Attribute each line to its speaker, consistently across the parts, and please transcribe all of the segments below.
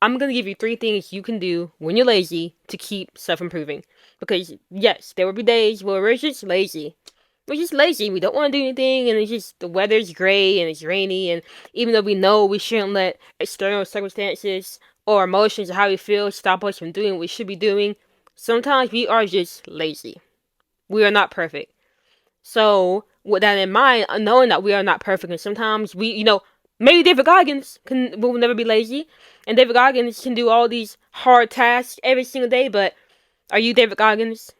Speaker 1: I'm going to give you 3 things you can do when you're lazy to keep self-improving. Because, yes, there will be days where we're just lazy. We're just lazy. We don't want to do anything, and it's just the weather's gray and it's rainy. And even though we know we shouldn't let external circumstances or emotions or how we feel stop us from doing what we should be doing, sometimes we are just lazy. We are not perfect. So, with that in mind, knowing that we are not perfect, and sometimes maybe David Goggins will never be lazy, and David Goggins can do all these hard tasks every single day. But are you David Goggins?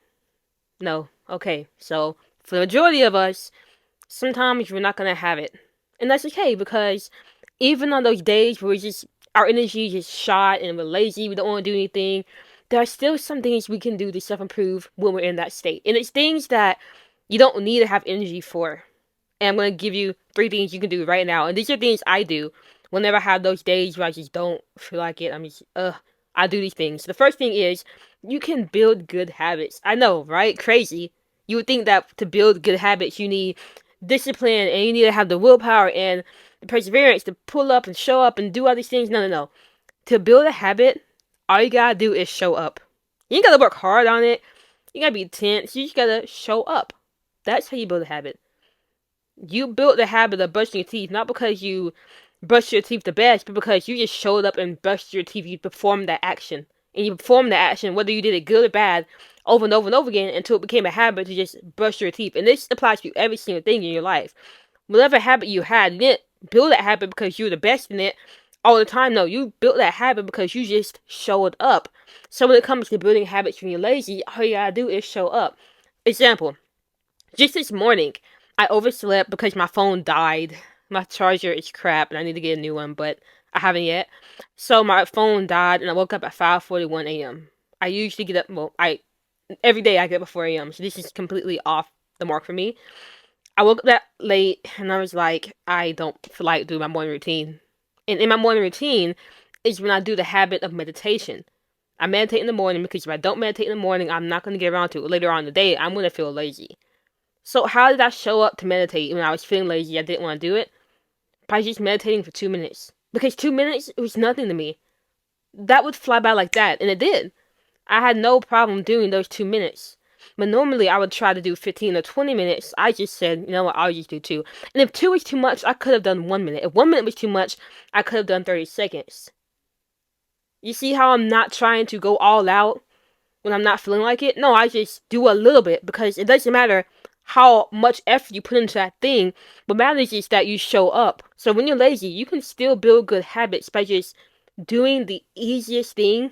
Speaker 1: No. Okay. So for the majority of us, sometimes we're not gonna have it, and that's okay because even on those days where our energy is just shot and we're lazy, we don't want to do anything, there are still some things we can do to self improve when we're in that state, and it's things that you don't need to have energy for. And I'm gonna give you 3 things you can do right now, and these are things I do whenever I have those days where I just don't feel like it. I'm just I do these things. The first thing is you can build good habits. I know, right? Crazy. You would think that to build good habits, you need discipline and you need to have the willpower and the perseverance to pull up and show up and do all these things. No, no, no. To build a habit, all you gotta do is show up. You ain't gotta work hard on it. You gotta be intense. You just gotta show up. That's how you build a habit. You built the habit of brushing your teeth not because you brushed your teeth the best, but because you just showed up and brushed your teeth. You performed that action. And you performed the action, whether you did it good or bad, over and over and over again until it became a habit to just brush your teeth. And this applies to every single thing in your life. Whatever habit you had, you didn't build that habit because you were the best in it all the time. No, you built that habit because you just showed up. So when it comes to building habits when you're lazy, all you gotta do is show up. Example, just this morning, I overslept because my phone died. My charger is crap and I need to get a new one, but I haven't yet. So my phone died and I woke up at 5:41 a.m. I usually get up, every day I get up at 4 a.m. So this is completely off the mark for me. I woke up that late and I was like, I don't feel like doing my morning routine. And in my morning routine is when I do the habit of meditation. I meditate in the morning because if I don't meditate in the morning, I'm not going to get around to it later on in the day. I'm going to feel lazy. So how did I show up to meditate when I was feeling lazy? I didn't want to do it by just meditating for 2 minutes. Because 2 minutes it was nothing to me. That would fly by like that, and it did. I had no problem doing those 2 minutes. But normally I would try to do 15 or 20 minutes. I just said, you know what, I'll just do two. And if two was too much, I could have done 1 minute. If 1 minute was too much, I could have done 30 seconds. You see how I'm not trying to go all out when I'm not feeling like it? No, I just do a little bit because it doesn't matter how much effort you put into that thing. What matters is that you show up. So when you're lazy, you can still build good habits by just doing the easiest thing,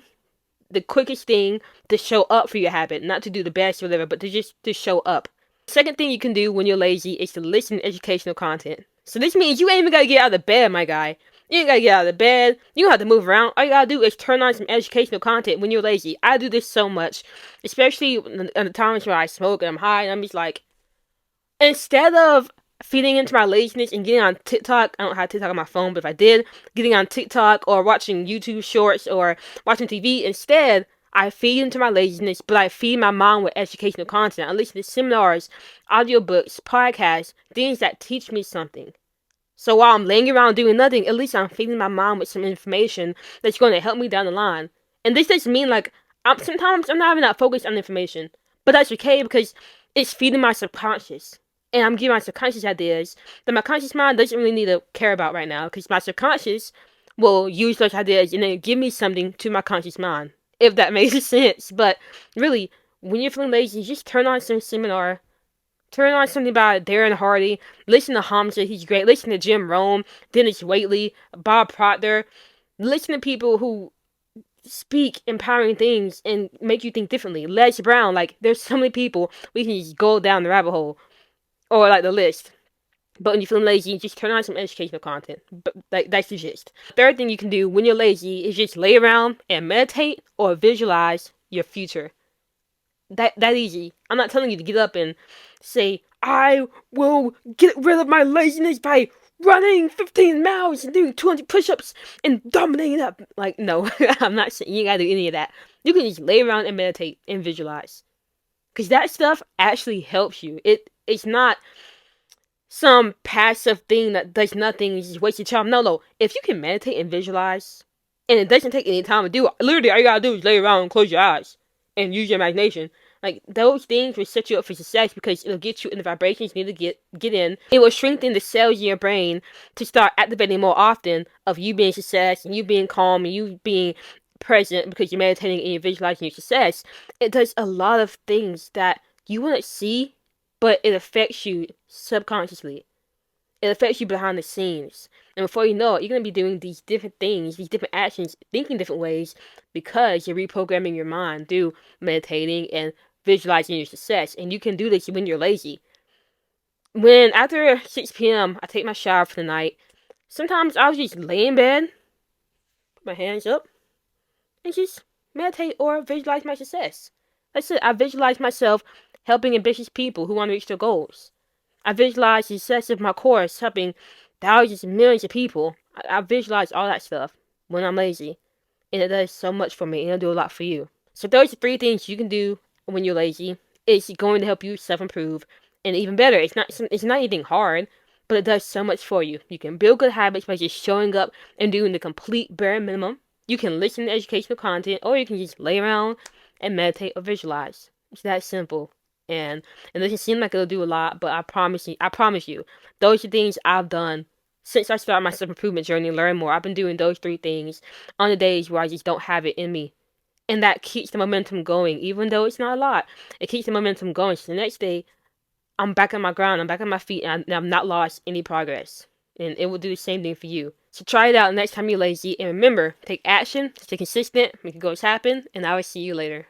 Speaker 1: the quickest thing to show up for your habit. Not to do the best or whatever, but to just to show up. Second thing you can do when you're lazy is to listen to educational content. So this means you ain't even gotta get out of bed, my guy. You ain't gotta get out of bed. You don't have to move around. All you gotta do is turn on some educational content when you're lazy. I do this so much, especially in the times where I smoke and I'm high, and I'm just like, instead of feeding into my laziness and getting on TikTok, I don't have TikTok on my phone, but if I did, getting on TikTok or watching YouTube shorts or watching TV, instead, I feed into my laziness, but I feed my mind with educational content. I listen to seminars, audiobooks, podcasts, things that teach me something. So while I'm laying around doing nothing, at least I'm feeding my mind with some information that's going to help me down the line. And this doesn't mean like sometimes I'm not even that focused on information, but that's okay because it's feeding my subconscious, and I'm giving my subconscious ideas that my conscious mind doesn't really need to care about right now because my subconscious will use those ideas and then give me something to my conscious mind, if that makes sense. But really, when you're feeling lazy, just turn on some seminar. Turn on something by Darren Hardy. Listen to Hamza, he's great. Listen to Jim Rome, Dennis Waitley, Bob Proctor. Listen to people who speak empowering things and make you think differently. Les Brown, like, there's so many people we can just go down the rabbit hole. Or, like, the list. But when you're feeling lazy, just turn on some educational content. But that's the gist. Third thing you can do when you're lazy is just lay around and meditate or visualize your future. That easy. I'm not telling you to get up and say, I will get rid of my laziness by running 15 miles and doing 200 push-ups and dominating up. Like, no, I'm not saying you gotta do any of that. You can just lay around and meditate and visualize. Because that stuff actually helps you. It's not some passive thing that does nothing and just waste your time. No, no. If you can meditate and visualize, And it doesn't take any time to do. Literally, all you gotta do is lay around and close your eyes and use your imagination. Like, those things will set you up for success because it'll get you in the vibrations you need to get in. It will strengthen the cells in your brain to start activating more often of you being success and you being calm and you being present because you're meditating and you're visualizing your success. It does a lot of things that you wouldn't see, but it affects you subconsciously. It affects you behind the scenes. And before you know it, you're going to be doing these different things, these different actions, thinking different ways because you're reprogramming your mind through meditating and visualizing your success. And you can do this when you're lazy. When after 6 p.m., I take my shower for the night, sometimes I'll just lay in bed, put my hands up, and just meditate or visualize my success. That's it. I visualize myself helping ambitious people who want to reach their goals. I visualize the success of my course helping thousands and millions of people. I visualize all that stuff when I'm lazy. And it does so much for me, and it'll do a lot for you. So those are 3 things you can do when you're lazy. It's going to help you self-improve. And even better, it's not anything hard, but it does so much for you. You can build good habits by just showing up and doing the complete bare minimum. You can listen to educational content, or you can just lay around and meditate or visualize. It's that simple. And it doesn't seem like it'll do a lot, but I promise you, those are things I've done since I started my self-improvement journey and learn more. I've been doing those 3 things on the days where I just don't have it in me. And that keeps the momentum going, even though it's not a lot. It keeps the momentum going. So the next day, I'm back on my ground, I'm back on my feet, and I'm not lost any progress. And it will do the same thing for you. So try it out next time you're lazy. And remember, take action, stay consistent, make your goals happen, and I will see you later.